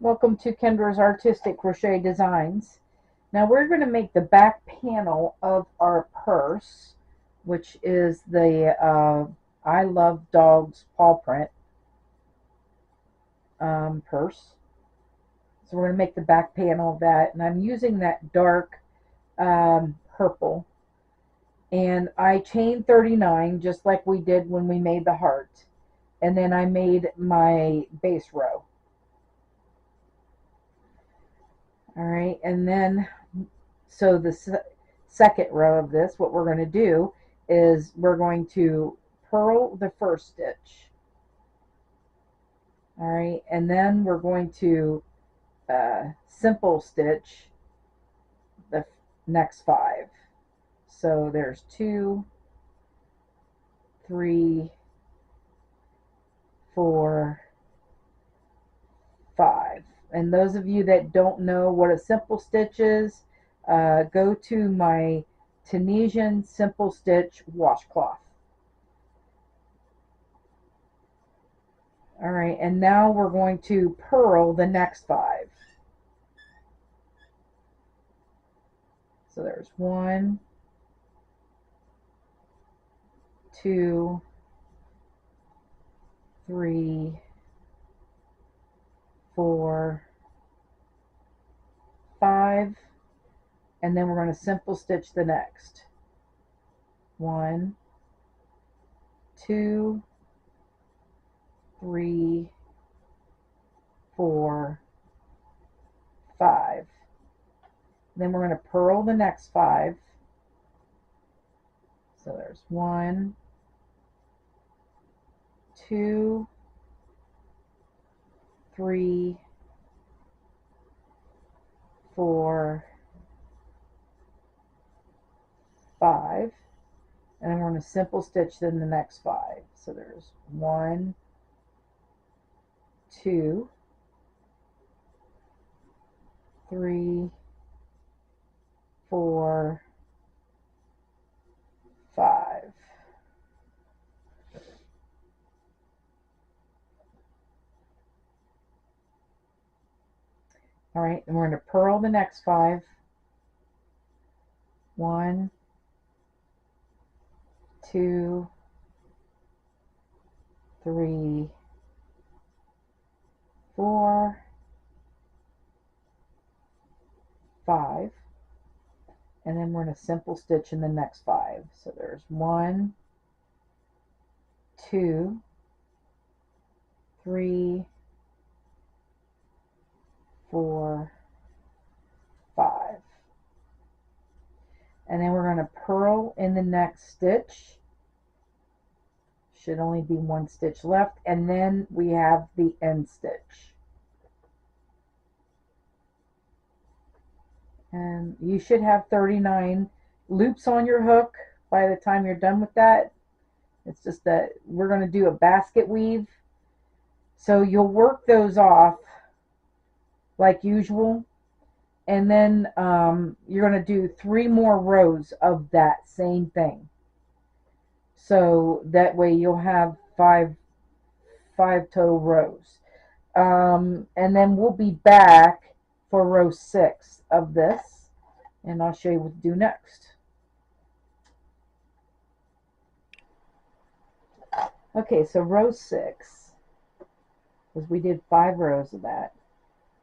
Welcome to Kendra's Artistic Crochet Designs. Now we're going to make the back panel of our purse, which is the I Love Dogs paw print purse. So we're going to make the back panel of that, and I'm using that dark purple. And I chain 39 just like we did when we made the heart. And then I made my base row. All right, and then so the second row of this, what we're going to do is we're going to purl the first stitch. All right, and then we're going to simple stitch the next 5. So there's 2, 3, 4, 5. And those of you that don't know what a simple stitch is, go to my Tunisian simple stitch washcloth. All right, and now we're going to purl the next 5. So there's 1, 2, 3, 4, 5, and then we're going to simple stitch the next. 1, 2, 3, 4, 5. Then we're going to purl the next 5. So there's 1, 2, 3, 4, 5, and then we're going to simple stitch then the next 5. So there's 1, 2, 3, 4, 5. All right, and we're going to purl the next 5. 1, 2, 3, 4, 5, and then we're going to simple stitch in the next 5. So there's 1, 2, 3, 4, 5. And then we're going to purl in the next stitch. Should only be 1 stitch left, and then we have the end stitch. And you should have 39 loops on your hook by the time you're done with that. It's just that we're going to do a basket weave. So you'll work those off like usual. And then you're going to do 3 more rows of that same thing. So that way you'll have 5 total rows. And then we'll be back for row 6 of this, and I'll show you what to do next. Okay, so row 6, because we did 5 rows of that.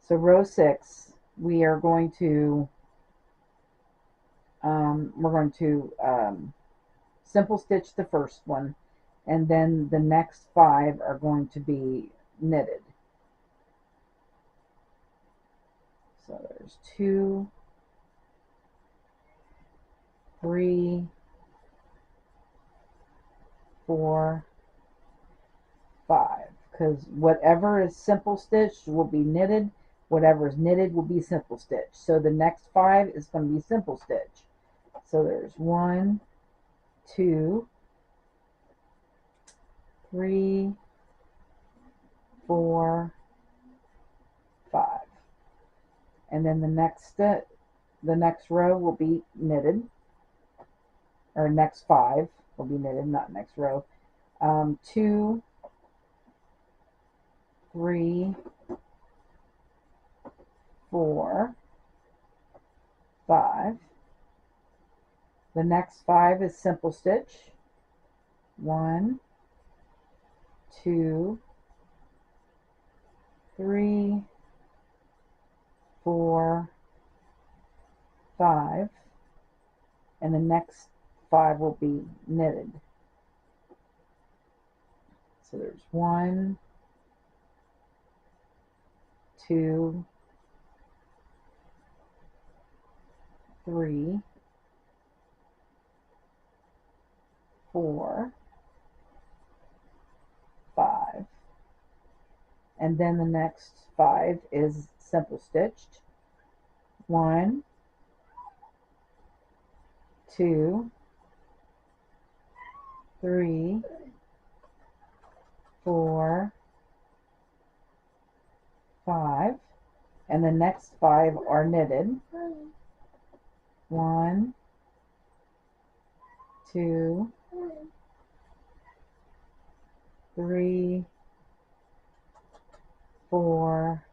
So row 6, we are going to simple stitch the first one, and then the next 5 are going to be knitted. So there's 2, 3, 4, 5, because whatever is simple stitched will be knitted, whatever is knitted will be simple stitch. So the next 5 is going to be simple stitch. So there's 1, 2, 3, 4, 5, and then the next row will be knitted, or next 5 will be knitted, not next row. 2, 3, 4, 5. The next 5 is simple stitch. 1, 2, 3, 4, 5, and the next 5 will be knitted. So there's 1, 2, 3, 4, 5, and then the next 5 is simple stitched. 1, 2, 3, 4, 5, and the next 5 are knitted. 1, 2, 3, 4,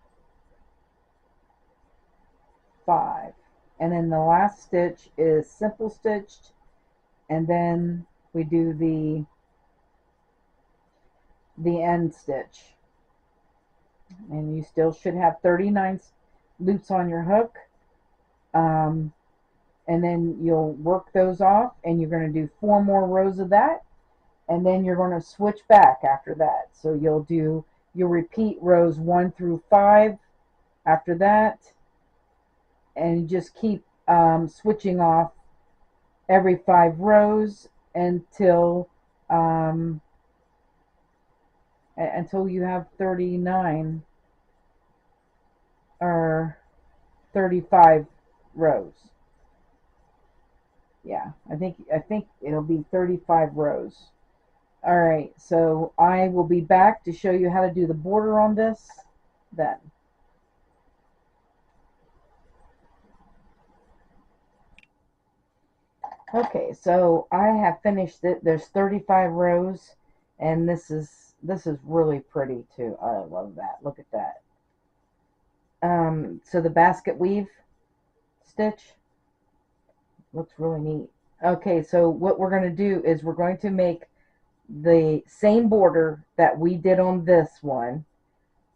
5, and then the last stitch is simple stitched, and then we do the end stitch, and you still should have 39 loops on your hook, and then you'll work those off, and you're going to do 4 more rows of that, and then you're going to switch back after that. So you'll repeat rows 1 through 5 after that, and just keep switching off every 5 rows until you have 39 or 35 rows. Yeah, I think it'll be 35 rows. All right, so I will be back to show you how to do the border on this then. Okay, so I have finished it. There's 35 rows, and this is really pretty too. I love that. Look at that. So the basket weave stitch looks really neat. Okay, so what we're going to do is we're going to make the same border that we did on this one.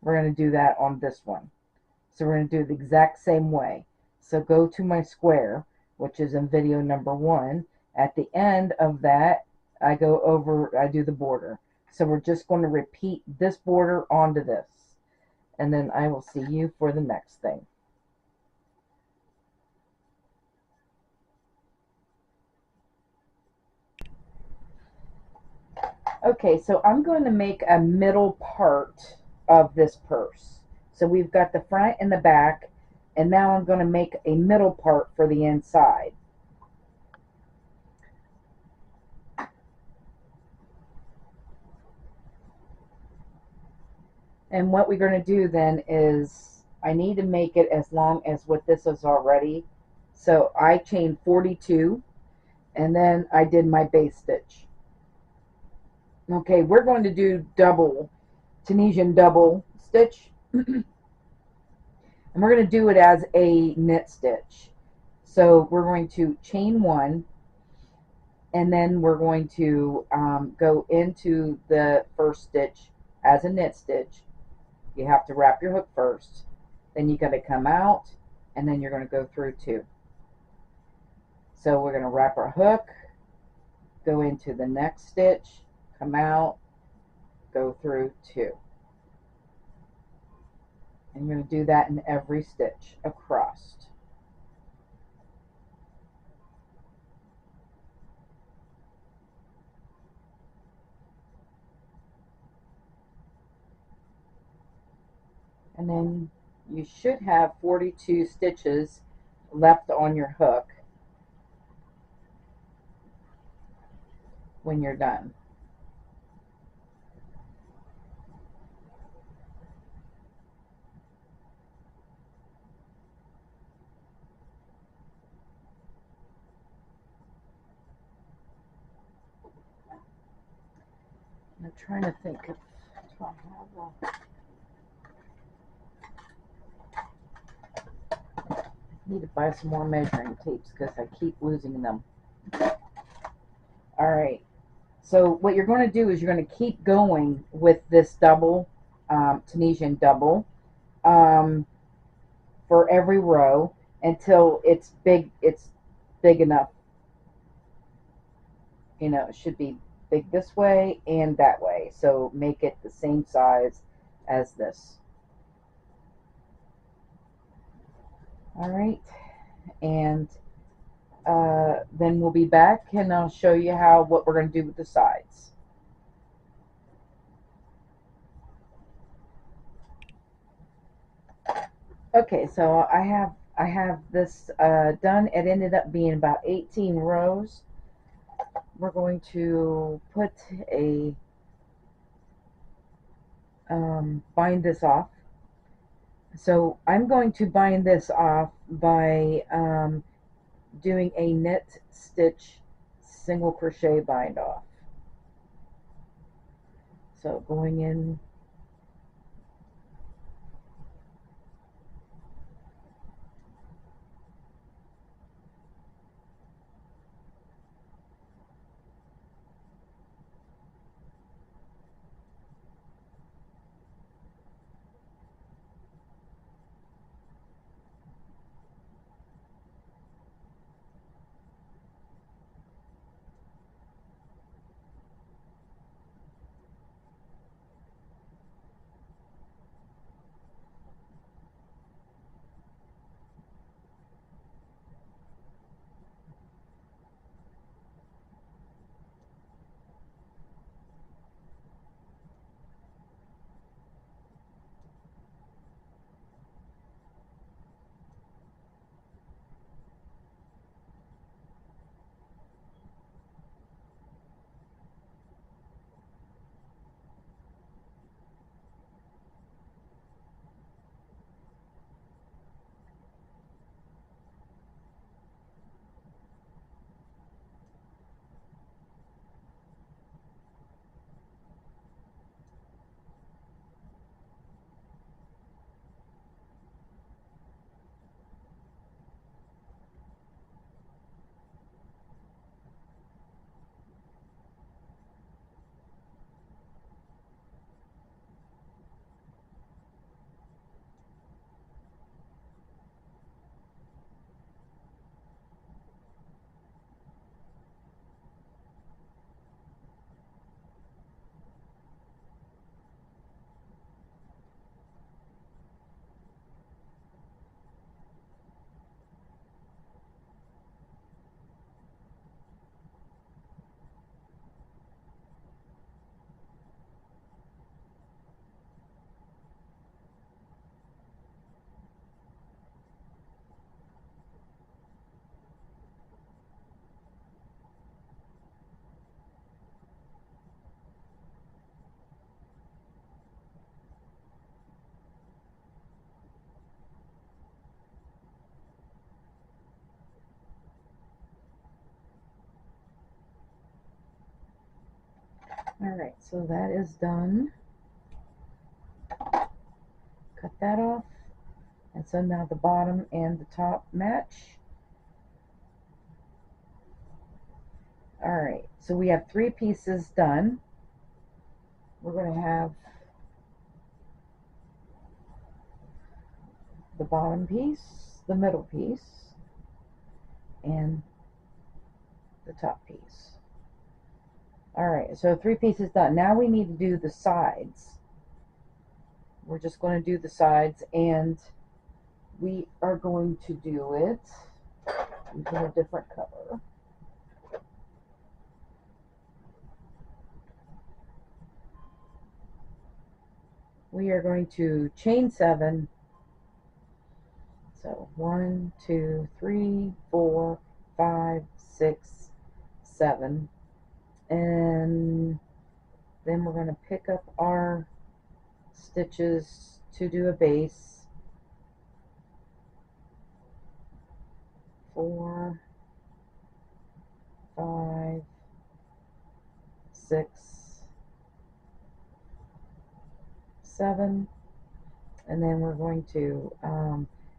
We're going to do that on this one. So we're going to do it the exact same way. So go to my square, which is in video number 1. At the end of that, I do the border. So we're just going to repeat this border onto this. And then I will see you for the next thing. Okay, so I'm going to make a middle part of this purse. So we've got the front and the back, and now I'm going to make a middle part for the inside. And what we're going to do then is I need to make it as long as what this is already. So I chained 42, and then I did my base stitch. Okay, we're going to do Tunisian double stitch. And we're going to do it as a knit stitch. So we're going to chain 1, and then we're going to go into the first stitch as a knit stitch. You have to wrap your hook first, then you got to come out, and then you're going to go through 2. So we're going to wrap our hook, go into the next stitch, come out, go through 2. And you're going to do that in every stitch across. And then you should have 42 stitches left on your hook when you're done. I'm trying to think if I have Need to buy some more measuring tapes because I keep losing them. Alright, so what you're going to do is you're going to keep going with this double, Tunisian double, for every row until it's big enough. You know, it should be big this way and that way. So make it the same size as this. Alright, and then we'll be back and I'll show you what we're going to do with the sides. Okay, so I have this done. It ended up being about 18 rows. We're going to put a bind this off. So I'm going to bind this off by doing a knit stitch single crochet bind off. So going in, alright, so that is done. Cut that off. And so now the bottom and the top match. Alright, so we have 3 pieces done. We're going to have the bottom piece, the middle piece, and the top piece. Alright, so 3 pieces done. Now we need to do the sides. We're just going to do the sides, and we are going to do it using a different color. We are going to chain 7. So 1, 2, 3, 4, 5, 6, 7. And then we're going to pick up our stitches to do a base. 4, 5, 6, 7, and then we're going to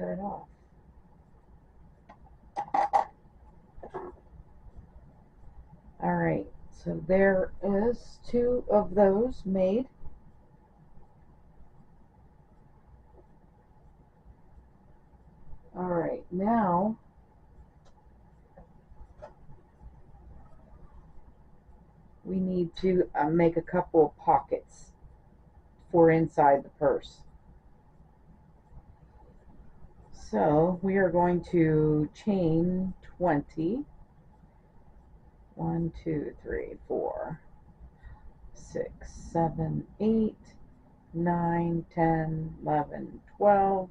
cut it off. Alright, so there is 2 of those made. Alright, now we need to make a couple of pockets for inside the purse. So we are going to chain 20. 1, 2, 3, 4, 6, 7, 8, 9, 10, 11, 12,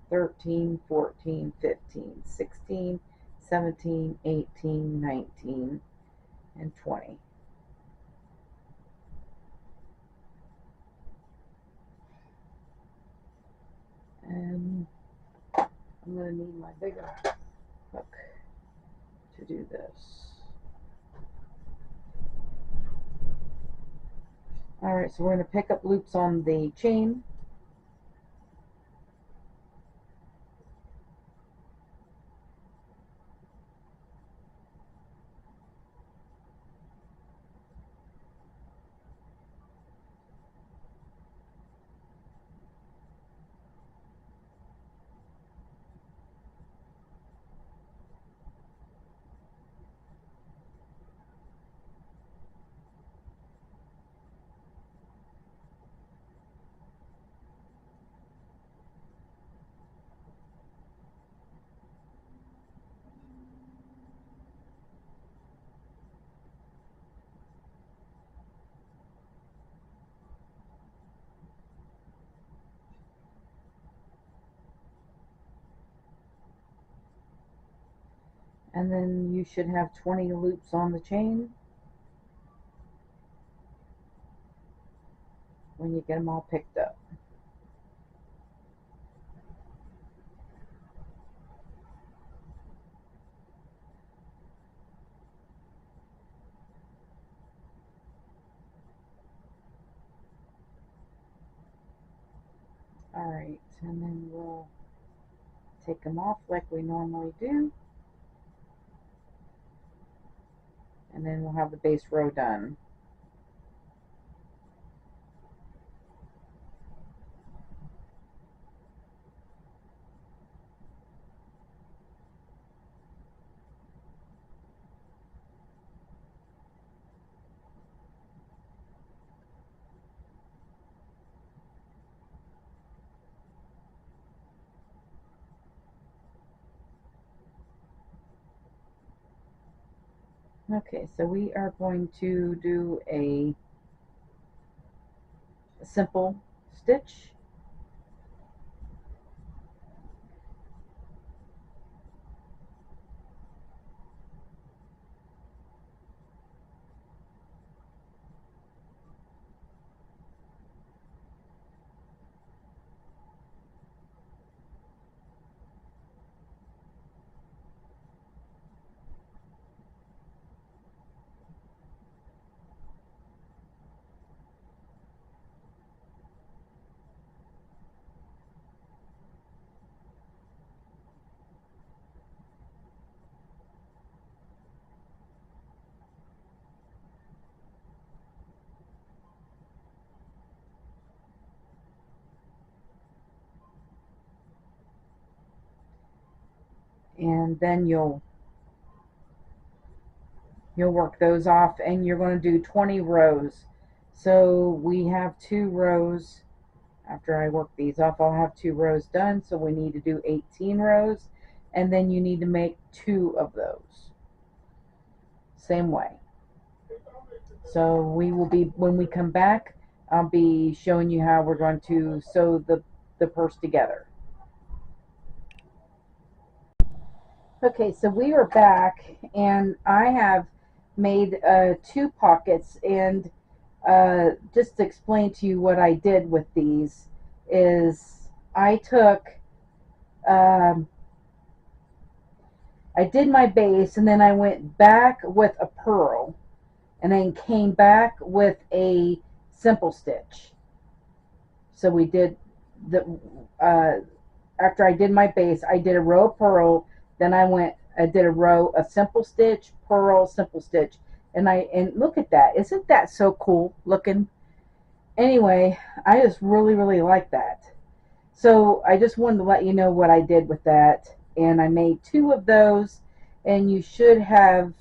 13, 14, 15, 16, 17, 18, 19, and 20. And I'm going to need my bigger hook to do this. Alright, so we're going to pick up loops on the chain. And then you should have 20 loops on the chain when you get them all picked up. Alright, and then we'll take them off like we normally do. And then we'll have the base row done. Okay, so we are going to do a simple stitch. And then you'll work those off, and you're going to do 20 rows. So we have 2 rows. After I work these off, I'll have 2 rows done, so we need to do 18 rows, and then you need to make 2 of those. Same way. So we will be, when we come back, I'll be showing you how we're going to sew the purse together. Okay, so we are back, and I have made 2 pockets, and just to explain to you what I did with these is I took I did my base, and then I went back with a purl, and then came back with a simple stitch. So we did the after I did my base, I did a row of purl, then I did a row of simple stitch, purl, simple stitch, and look at that. Isn't that so cool looking? Anyway, I just really like that. So I just wanted to let you know what I did with that, and I made 2 of those, and you should have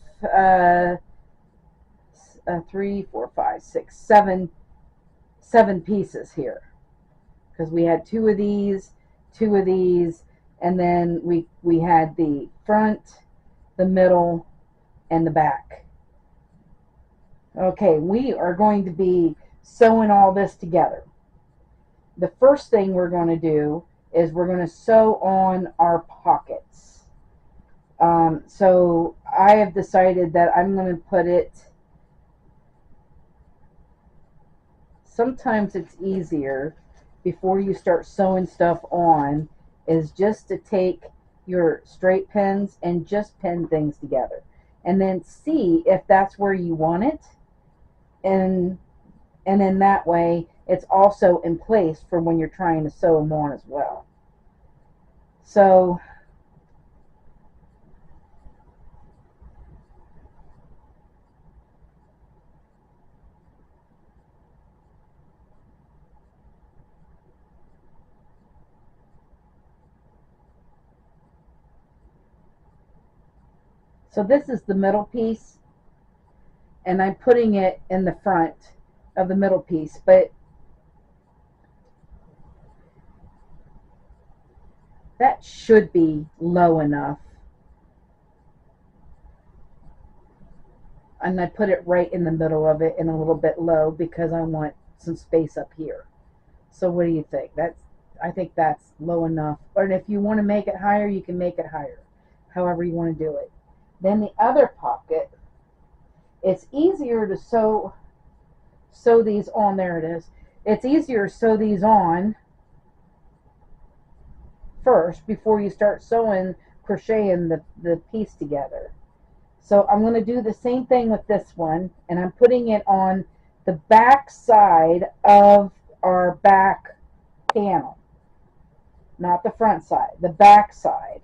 3, 4, 5, 6, 7 pieces here, because we had 2 of these, 2 of these, and then we had the front, the middle, and the back. Okay, we are going to be sewing all this together. The first thing we're going to do is we're going to sew on our pockets. So I have decided that I'm going to put it, sometimes it's easier before you start sewing stuff on is just to take your straight pins and just pin things together, and then see if that's where you want it, and in that way it's also in place for when you're trying to sew them on as well. So this is the middle piece, and I'm putting it in the front of the middle piece, but that should be low enough. And I put it right in the middle of it and a little bit low because I want some space up here. So what do you think? I think that's low enough. Or if you want to make it higher, you can make it higher, however you want to do it. Then the other pocket, it's easier to sew these on. There it is. It's easier to sew these on first before you start crocheting the piece together. So I'm going to do the same thing with this one, and I'm putting it on the back side of our back panel, not the front side, the back side.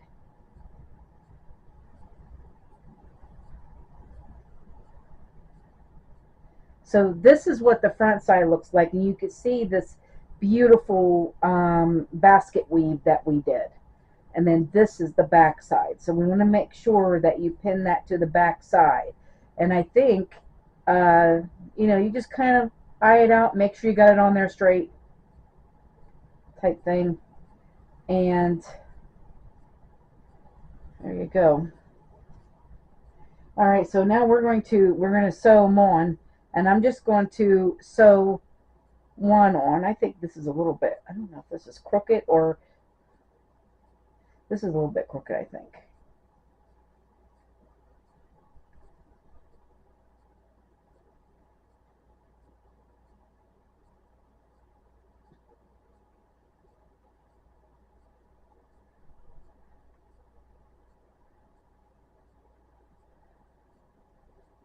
So this is what the front side looks like, and you can see this beautiful basket weave that we did. And then this is the back side. So we want to make sure that you pin that to the back side. And I think, you just kind of eye it out, make sure you got it on there straight type thing. And there you go. All right, so now we're going to sew them on, and I'm just going to sew one on. I think this is a little bit, I don't know if this is crooked or this is a little bit crooked, I think.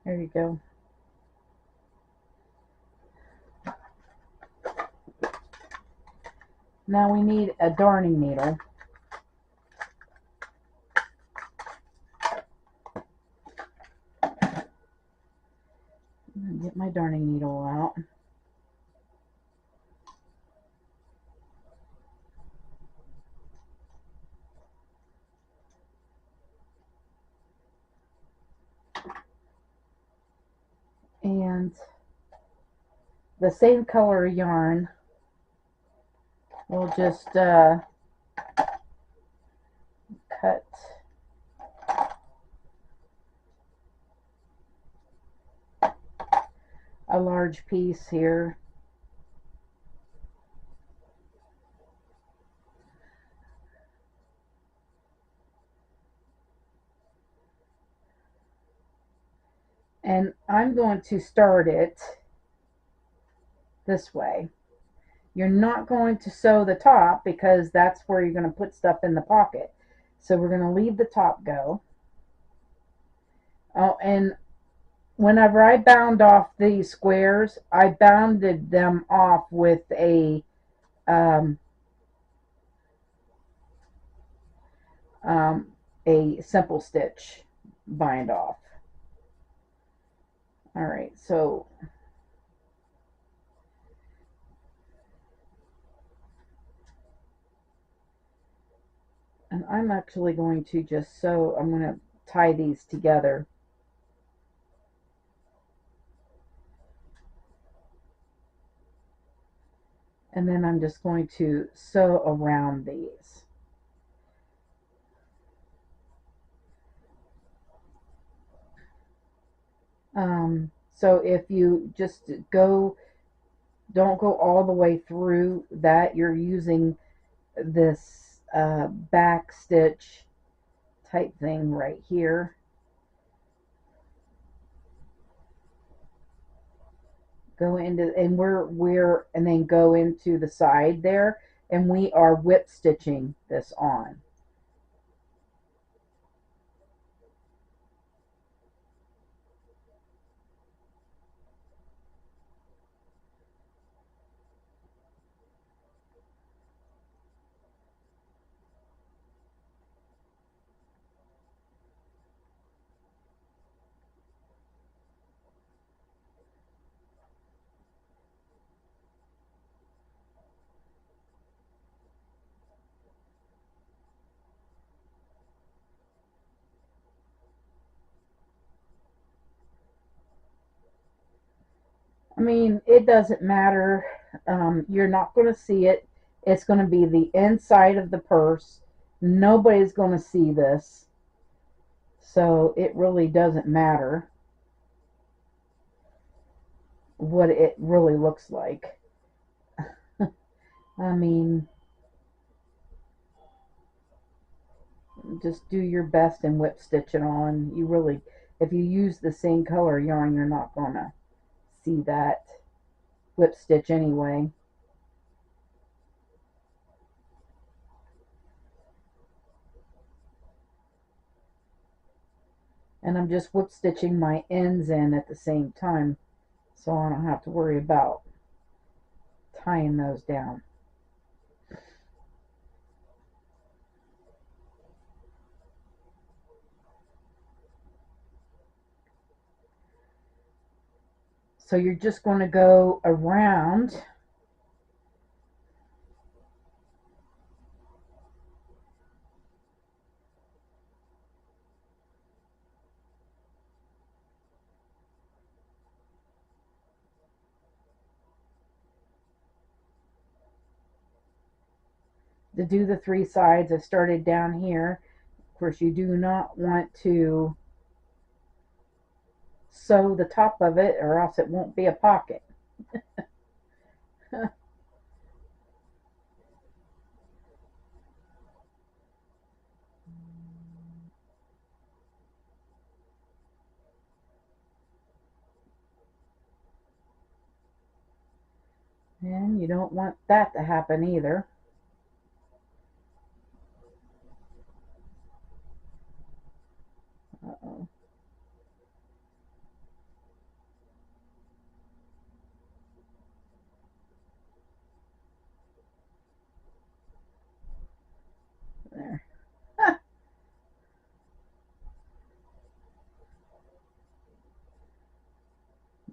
There you go. Now we need a darning needle. Get my darning needle out. And the same color yarn, we'll just cut a large piece here. And I'm going to start it this way. You're not going to sew the top because that's where you're going to put stuff in the pocket. So we're going to leave the top go. Oh, and whenever I bound off these squares, I bounded them off with a a simple stitch bind off. All right, so and I'm actually going to just sew, I'm going to tie these together. And then I'm just going to sew around these. So if you just don't go all the way through that, you're using this back stitch type thing right here. Go into, and and then go into the side there, and we are whip stitching this on. I mean, it doesn't matter. You're not going to see it. It's going to be the inside of the purse. Nobody's going to see this. So it really doesn't matter what it really looks like. I mean, just do your best and whip stitch it on. You really, if you use the same color yarn, you're not going to see that whip stitch anyway. And I'm just whip stitching my ends in at the same time, so I don't have to worry about tying those down. So you're just going to go around to do the three sides. I started down here. Of course, you do not want to sew the top of it, or else it won't be a pocket. And you don't want that to happen either. Uh-oh. There.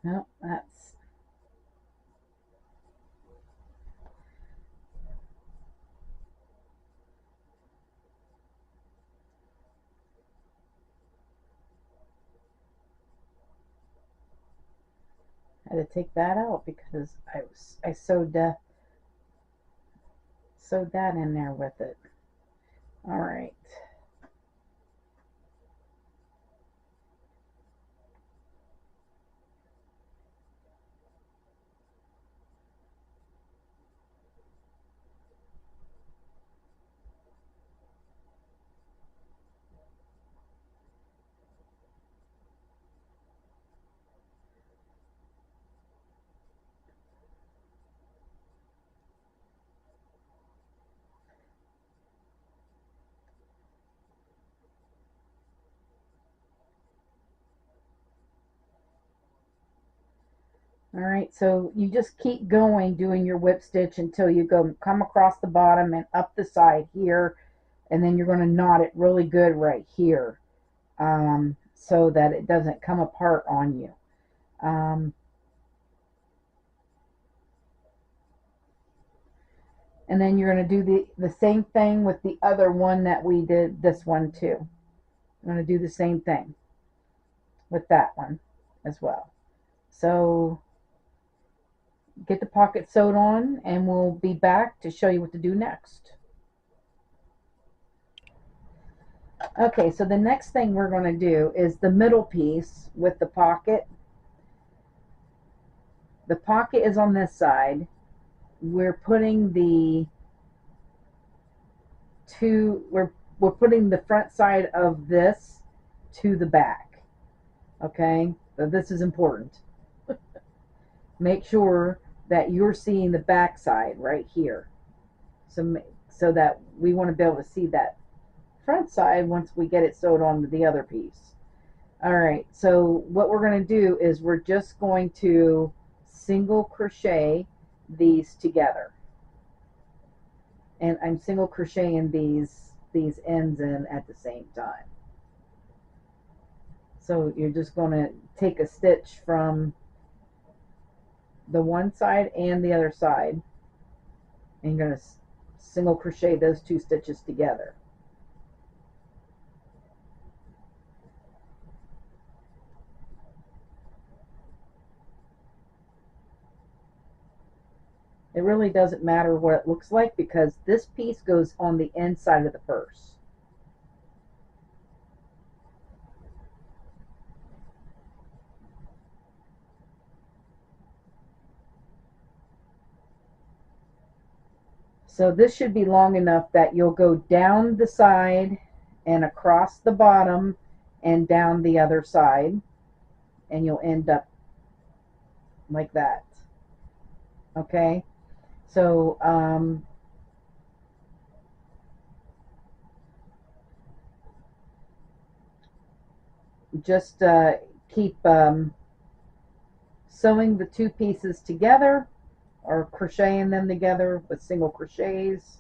No, that's, I had to take that out because I sewed that in there with it. All right. All right, so you just keep going doing your whip stitch until you come across the bottom and up the side here, and then you're going to knot it really good right here, so that it doesn't come apart on you. And then you're going to do the same thing with the other one that we did, this one too. I'm going to do the same thing with that one as well. So get the pocket sewed on, and we'll be back to show you what to do next. Okay, so the next thing we're going to do is the middle piece with the pocket. The pocket is on this side. We're putting we're putting the front side of this to the back. Okay, so this is important. Make sure that you're seeing the back side right here, so that we want to be able to see that front side once we get it sewed on to the other piece. All right, so what we're going to do is we're just going to single crochet these together, and I'm single crocheting these ends in at the same time. So you're just going to take a stitch from the one side and the other side, and you're going to single crochet those two stitches together. It really doesn't matter what it looks like, because this piece goes on the inside of the purse. So this should be long enough that you'll go down the side and across the bottom and down the other side, and you'll end up like that. Okay, so just keep sewing the two pieces together, or crocheting them together with single crochets.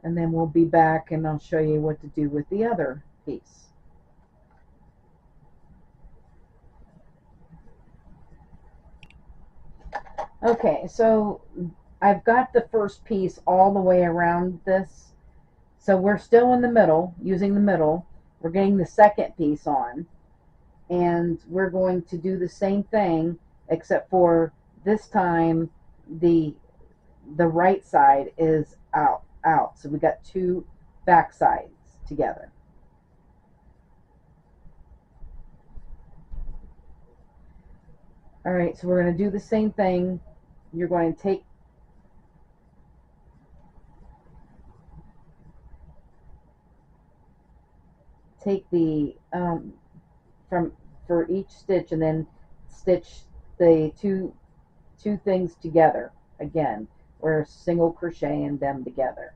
And then we'll be back and I'll show you what to do with the other piece. Okay, so I've got the first piece all the way around this. So we're still in the middle, using the middle. We're getting the second piece on, and we're going to do the same thing, except for this time the right side is out. So we got two back sides together. All right, so we're going to do the same thing. You're going to take the for each stitch, and then stitch the two things together again. We're single crocheting them together.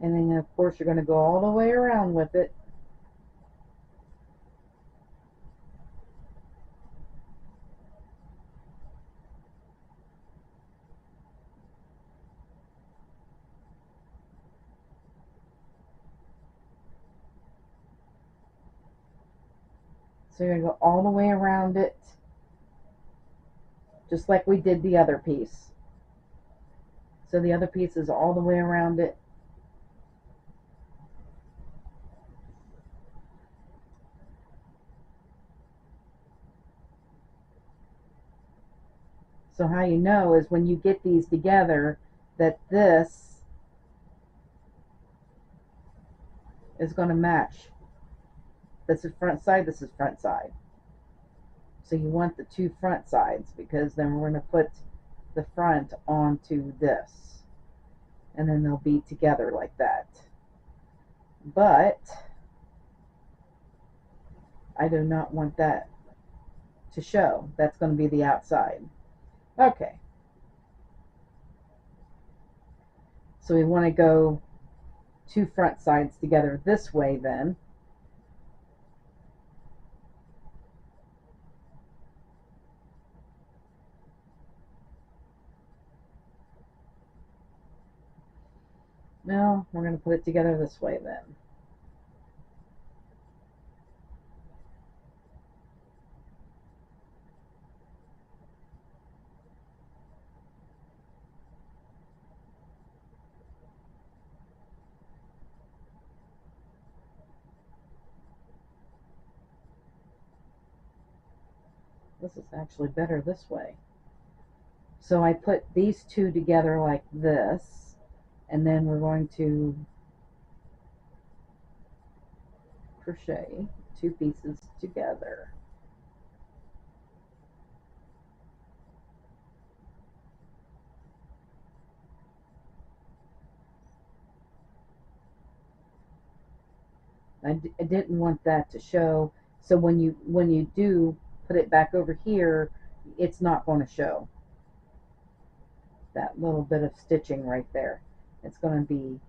And then of course you're going to go all the way around with it. So you're going to go all the way around it, just like we did the other piece. So the other piece is all the way around it. So how you know is when you get these together that this is going to match. This is front side, this is front side. So you want the two front sides, because then we're going to put the front onto this, and then they'll be together like that. But I do not want that to show. That's going to be the outside. Okay. So we want to go 2 front sides together this way then. Now we're going to put it together this way then. This is actually better this way. So I put these 2 together like this, and then we're going to crochet 2 pieces together. I didn't want that to show, so when you do put it back over here, it's not going to show that little bit of stitching right there. It's going to be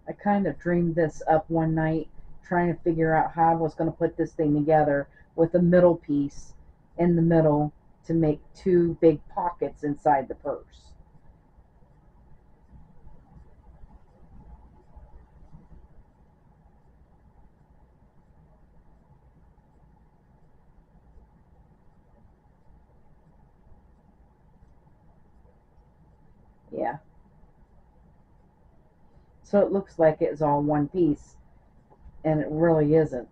I kind of dreamed this up one night trying to figure out how I was going to put this thing together with a middle piece in the middle to make 2 big pockets inside the purse. Yeah. So it looks like it's all one piece, and it really isn't.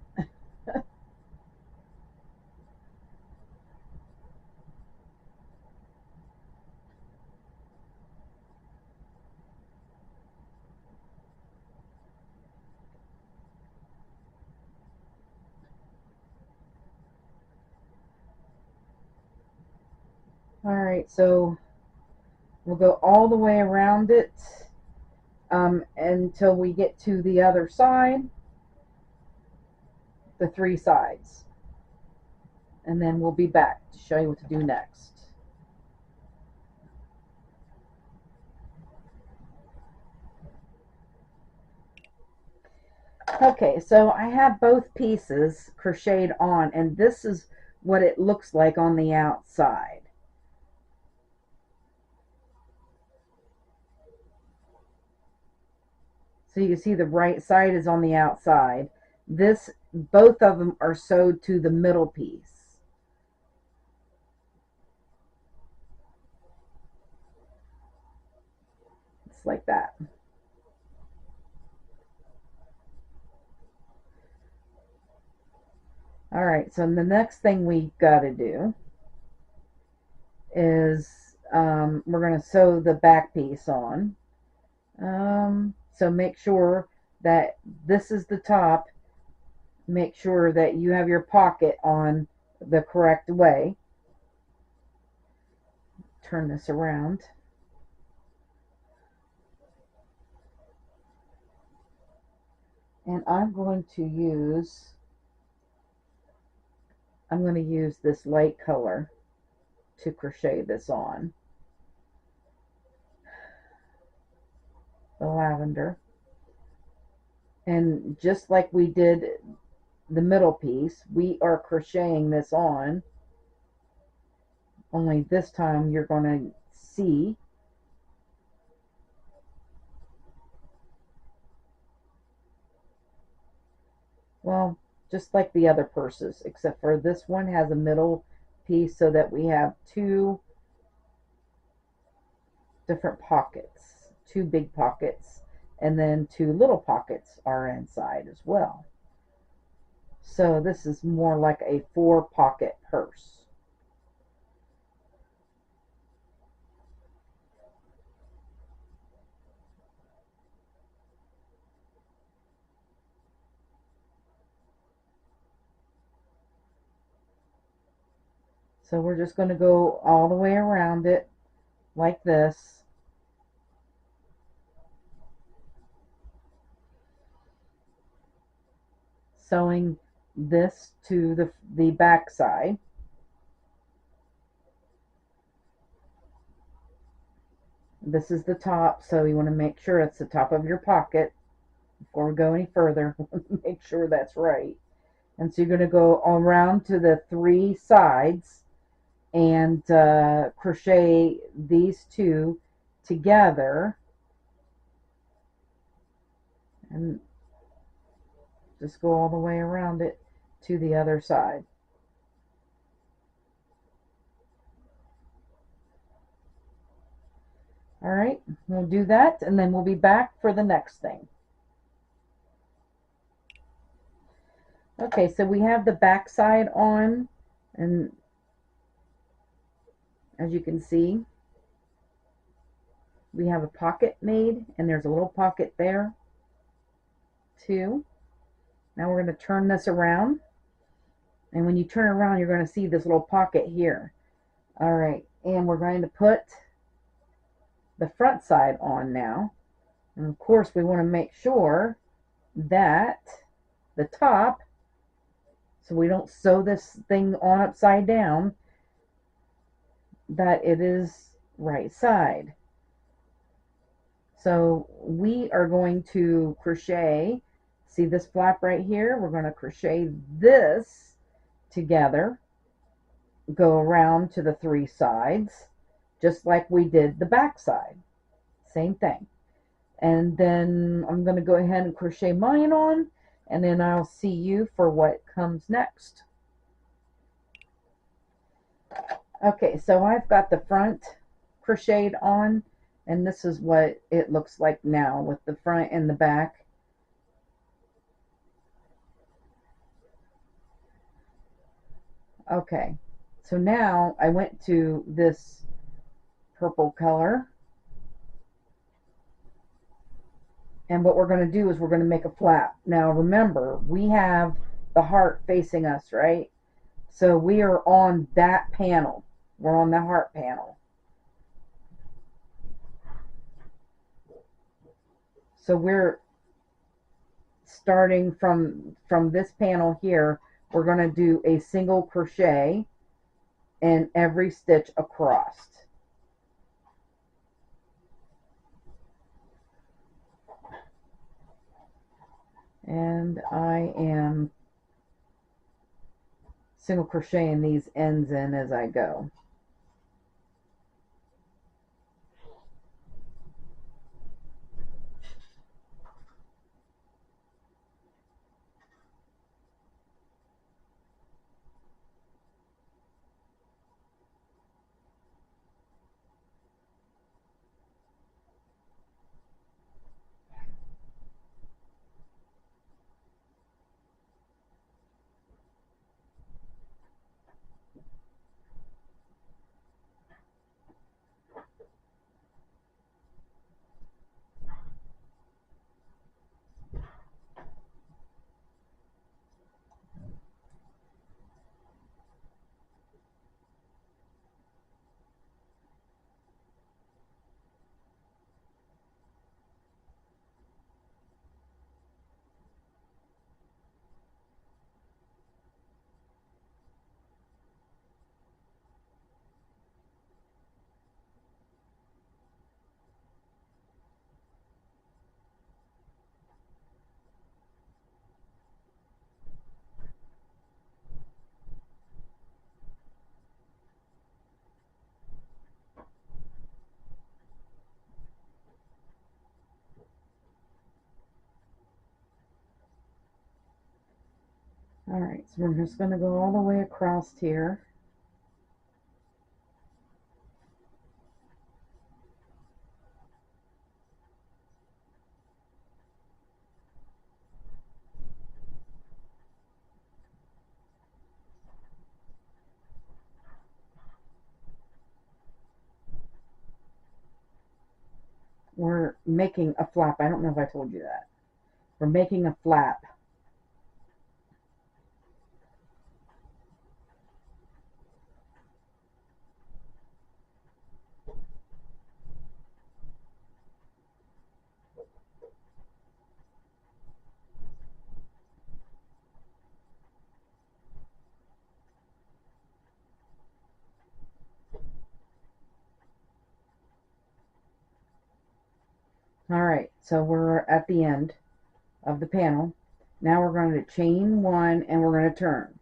Alright, so we'll go all the way around it until we get to the other side, the 3 sides. And then we'll be back to show you what to do next. Okay, so I have both pieces crocheted on, and this is what it looks like on the outside. So you can see the right side is on the outside. Both of them are sewed to the middle piece. It's like that. Alright, so the next thing we got to do is we're going to sew the back piece on. So make sure that this is the top. Make sure that you have your pocket on the correct way. Turn this around. And I'm going to use this light color to crochet this on. The lavender. And just like we did the middle piece, we are crocheting this on, only this time you're going to see well, just like the other purses, except for this one has a middle piece so that we have 2 different pockets, 2 big pockets, and then 2 little pockets are inside as well. So this is more like a 4-pocket purse. So we're just going to go all the way around it like this. Sewing this to the back side. This is the top, so you want to make sure it's the top of your pocket before we go any further. Make sure that's right. And so you're going to go around to the 3 sides and crochet these 2 together, and just go all the way around it to the other side. All right, we'll do that, and then we'll be back for the next thing. Okay, so we have the back side on, and as you can see, we have a pocket made, and there's a little pocket there too. Now we're going to turn this around, and when you turn around, you're going to see this little pocket here. All right, and we're going to put the front side on now, and of course we want to make sure that the top, so we don't sew this thing on upside down, that it is right side. So we are going to crochet, see this flap right here, we're going to crochet this together, go around to the 3 sides, just like we did the back side, same thing. And then I'm going to go ahead and crochet mine on, and then I'll see you for what comes next. Okay, so I've got the front crocheted on, and this is what it looks like now with the front and the back. Okay, so now I went to this purple color, and what we're going to do is we're going to make a flap. Now remember, we have the heart facing us, right? So we are on that panel. We're on the heart panel. So we're starting from this panel here. We're going to do a single crochet in every stitch across. And I am single crocheting these ends in as I go. All right, so we're just going to go all the way across here. We're making a flap. I don't know if I told you that. We're making a flap. All right, so we're at the end of the panel. Now we're going to chain one and we're going to turn.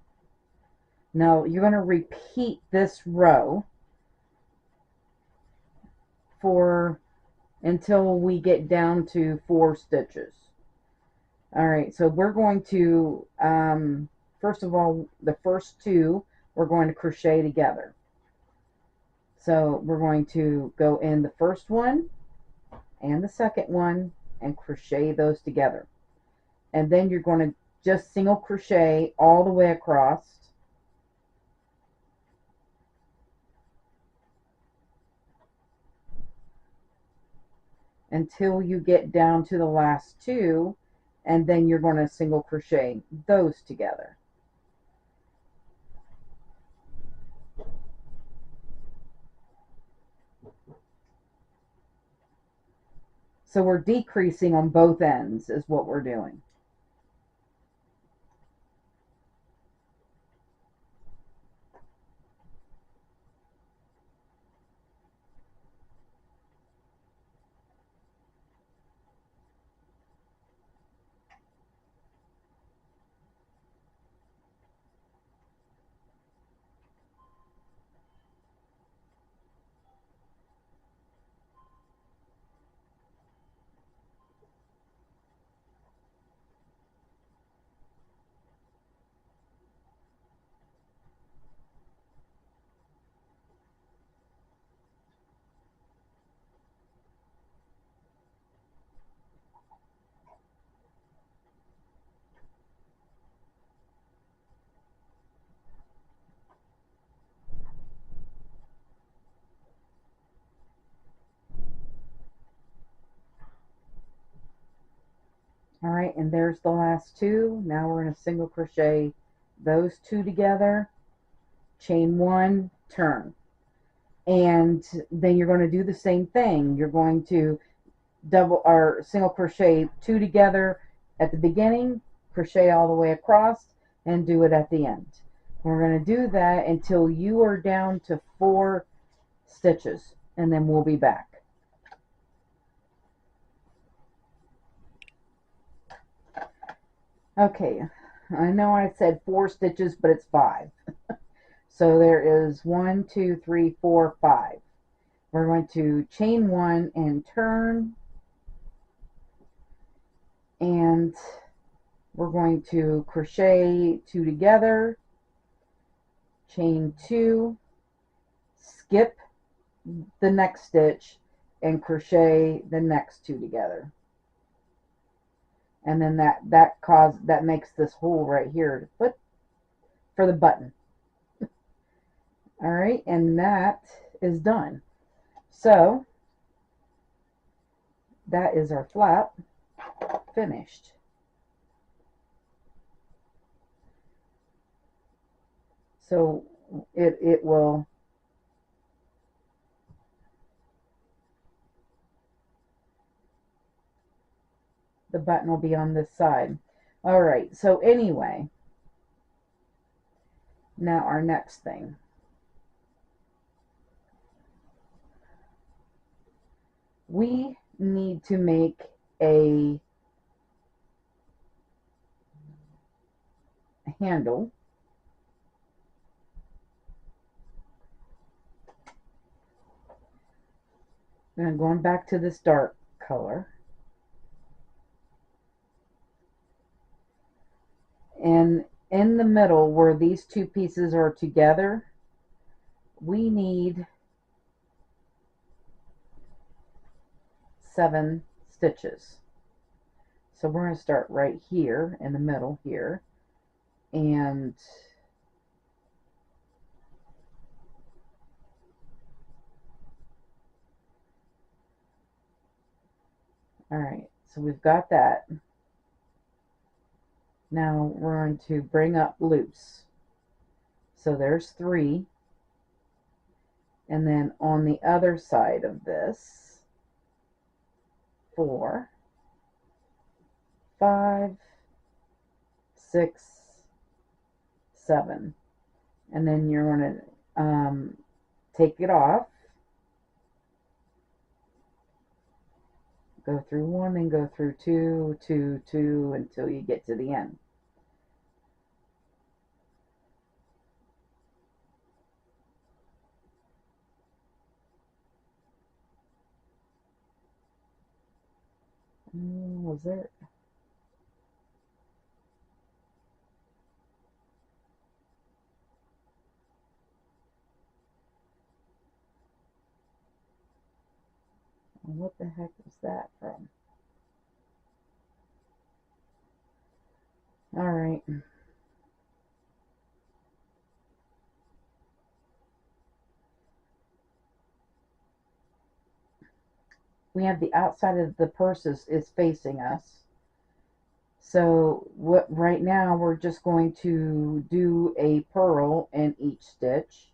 Now you're going to repeat this row for until we get down to 4 stitches. All right, so we're going to first of all, the first 2 we're going to crochet together. So we're going to go in the first one and the second one and crochet those together, and then you're going to just single crochet all the way across until you get down to the last 2, and then you're going to single crochet those together. So we're decreasing on both ends is what we're doing. All right, and there's the last 2. Now we're going to single crochet those 2 together, chain 1, turn, and then you're going to do the same thing. You're going to double or single crochet 2 together at the beginning, crochet all the way across, and do it at the end. We're going to do that until you are down to 4 stitches, and then we'll be back. Okay, I know I said 4 stitches, but it's 5. So there is 1, 2, 3, 4, 5. We're going to chain 1 and turn, and we're going to crochet 2 together, chain 2, skip the next stitch, and crochet the next 2 together. And then that makes this hole right here to put for the button. All right, and that is done. So that is our flap finished. So it will the button will be on this side. All right, so anyway, now our next thing. We need to make a handle. And going back to this dark color. And in the middle where these 2 pieces are together, we need 7 stitches. So we're going to start right here in the middle here, and all right, so we've got that. Now we're going to bring up loops. So there's 3, and then on the other side of this, 4, 5, 6, 7, and then you're going to take it off Go through one and go through two, two, two until you get to the end. Was there? What the heck was that from? All right. We have the outside of the purse is facing us. So what right now we're just going to do a purl in each stitch.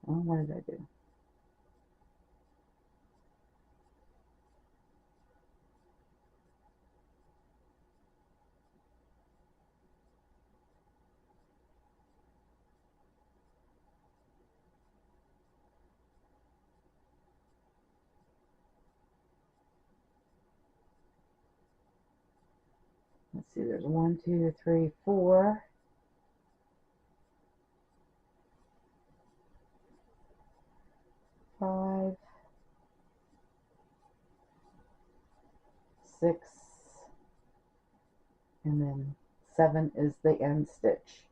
Oh, what did I do? Let's see, there's 1, 2, 3, 4. 5, 6, and then 7 is the end stitch.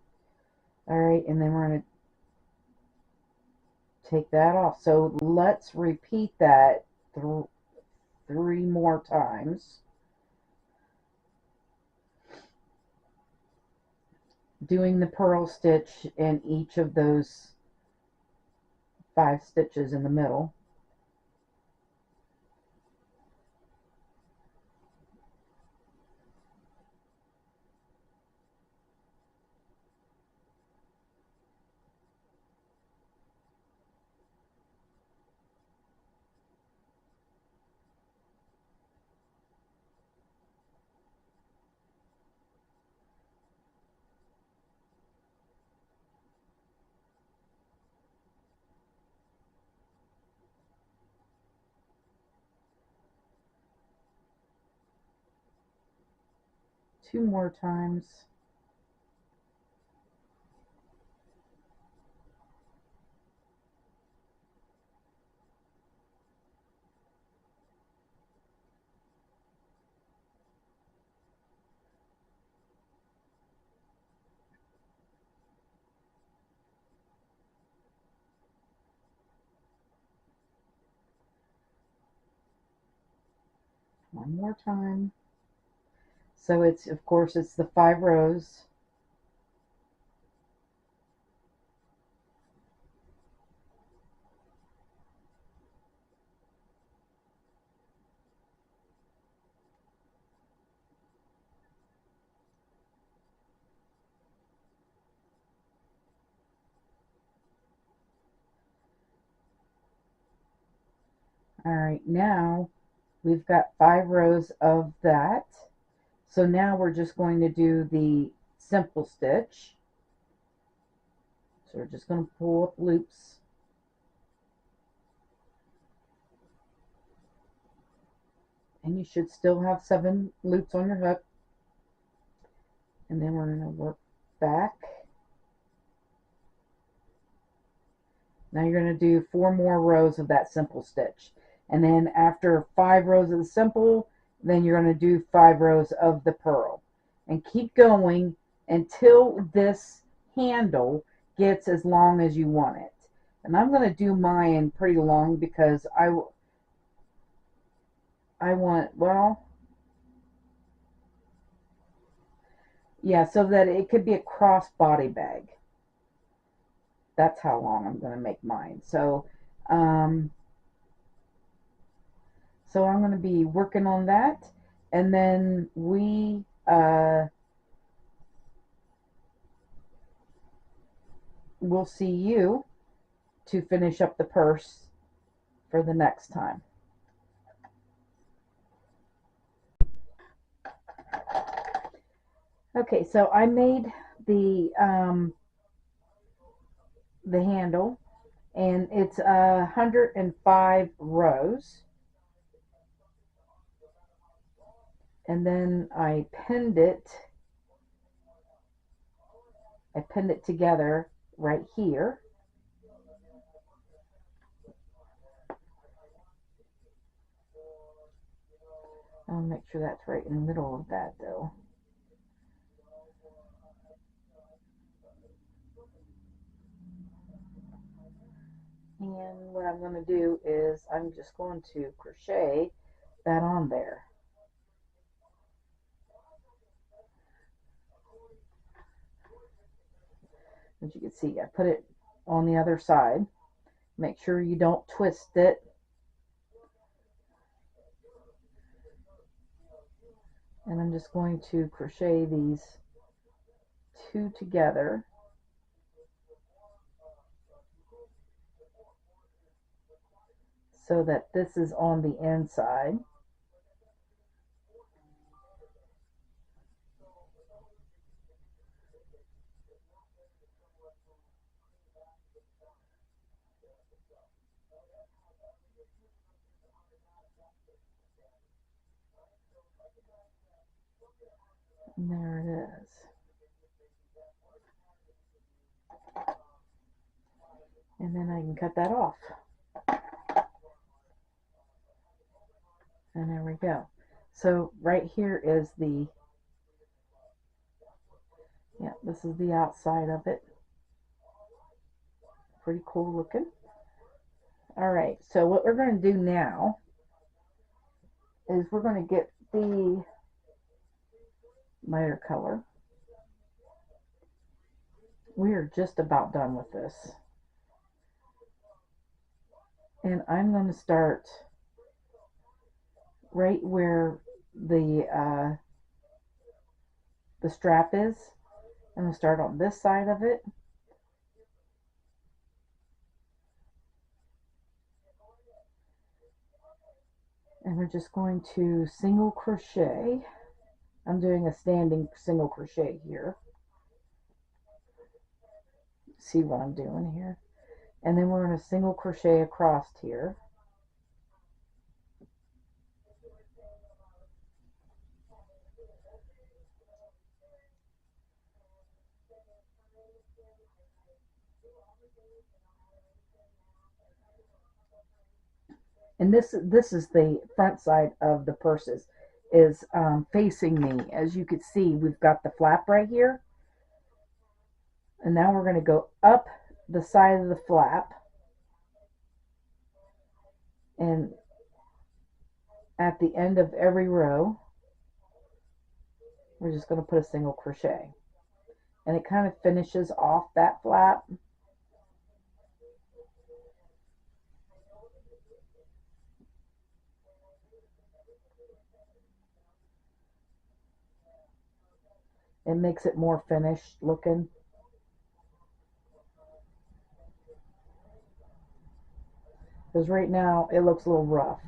All right, and then we're going to take that off. So let's repeat that 3 more times. Doing the purl stitch in each of those 5 stitches in the middle. Two more times. One more time. So it's, of course, it's the 5 rows. All right, now we've got 5 rows of that. So now we're just going to do the simple stitch. So we're just going to pull up loops. And you should still have 7 loops on your hook. And then we're going to work back. Now you're going to do 4 more rows of that simple stitch. And then after 5 rows of the simple, then you're going to do 5 rows of the purl. And keep going until this handle gets as long as you want it. And I'm going to do mine pretty long because I want, well, yeah, so that it could be a crossbody bag. That's how long I'm going to make mine. So I'm going to be working on that, and then we will see you to finish up the purse for the next time. Okay, so I made the handle, and it's 105 rows, and then I pinned it together right here. I'll make sure that's right in the middle of that though. And what I'm going to do is I'm just going to crochet that on there. As you can see, I put it on the other side. Make sure you don't twist it. And I'm just going to crochet these two together. So that this is on the inside. And there it is. And then I can cut that off. And there we go. So right here is the, yeah, this is the outside of it. Pretty cool looking. Alright, so what we're going to do now is we're going to get the lighter color. We are just about done with this. And I'm going to start right where the strap is. I'm going to start on this side of it. And we're just going to single crochet. I'm doing a standing single crochet here. See what I'm doing here. And then we're going to single crochet across here. And this is the front side of the purses, is facing me. As you can see, we've got the flap right here. And now we're going to go up the side of the flap. And at the end of every row, we're just going to put a single crochet. And it kind of finishes off that flap. It makes it more finished looking. Because right now it looks a little rough.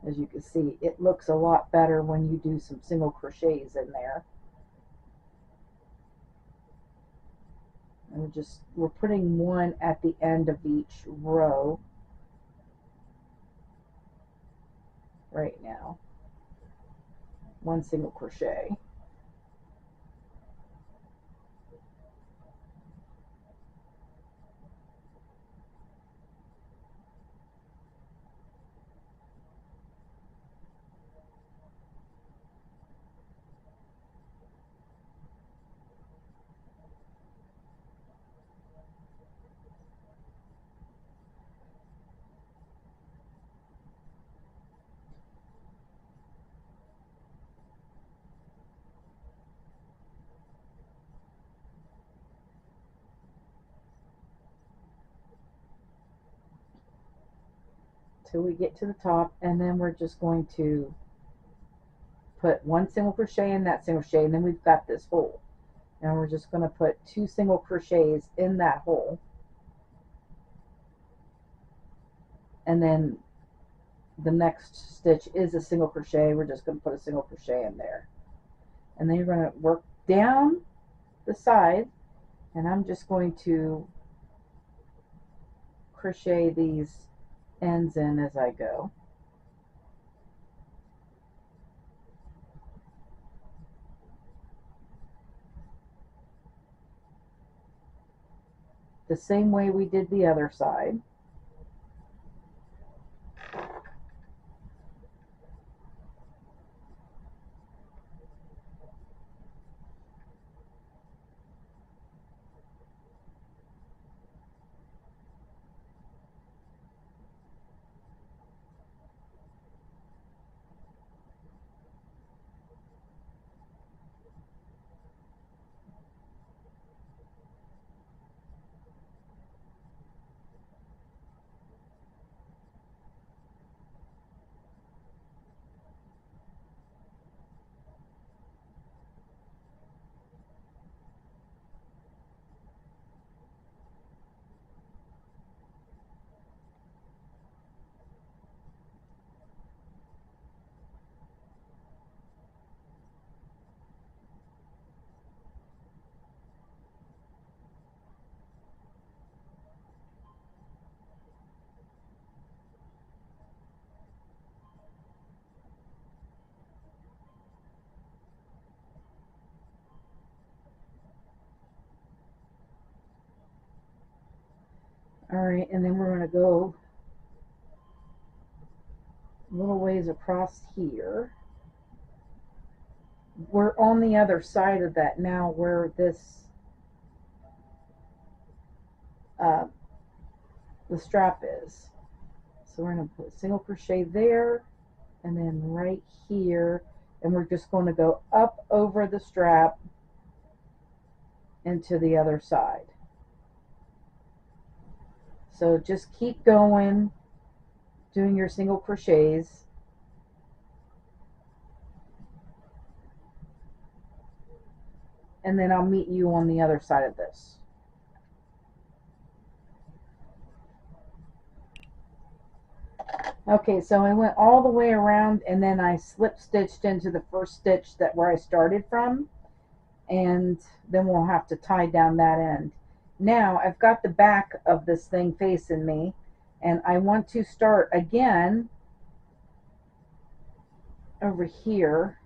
As you can see, it looks a lot better when you do some single crochets in there. And we're putting one at the end of each row right now. One single crochet. Till we get to the top, and then we're just going to put one single crochet in that single crochet, and then we've got this hole. Now we're just going to put two single crochets in that hole. and then the next stitch is a single crochet. We're just going to put a single crochet in there, and then you're going to work down the side, and I'm just going to crochet these ends in as I go. The same way we did the other side. Alright, and then we're going to go a little ways across here. We're on the other side of that now, where this the strap is. So we're going to put a single crochet there, and then right here, and we're just going to go up over the strap into the other side. So just keep going, doing your single crochets. And then I'll meet you on the other side of this. Okay, so I went all the way around, and then I slip stitched into the first stitch that where I started from, and then we'll have to tie down that end. Now I've got the back of this thing facing me, and I want to start again over here.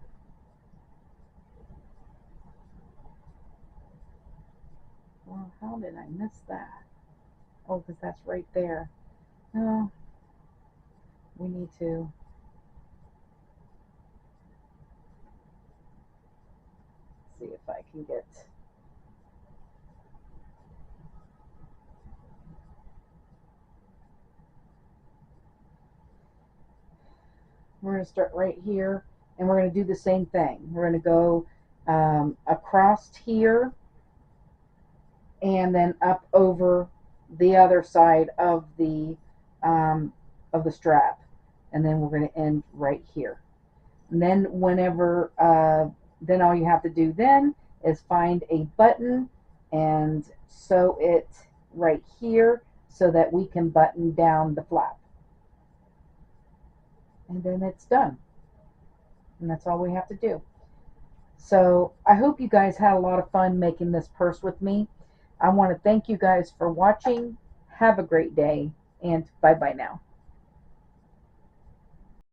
Well, how did I miss that? Oh, because that's right there. Oh, we need to see if I can get. We're going to start right here, and we're going to do the same thing. We're going to go across here, and then up over the other side of the strap, and then we're going to end right here. And then whenever then all you have to do then is find a button and sew it right here so that we can button down the flap, and then it's done, and that's all we have to do. So I hope you guys had a lot of fun making this purse with me. I want to thank you guys for watching. Have a great day, and bye bye now.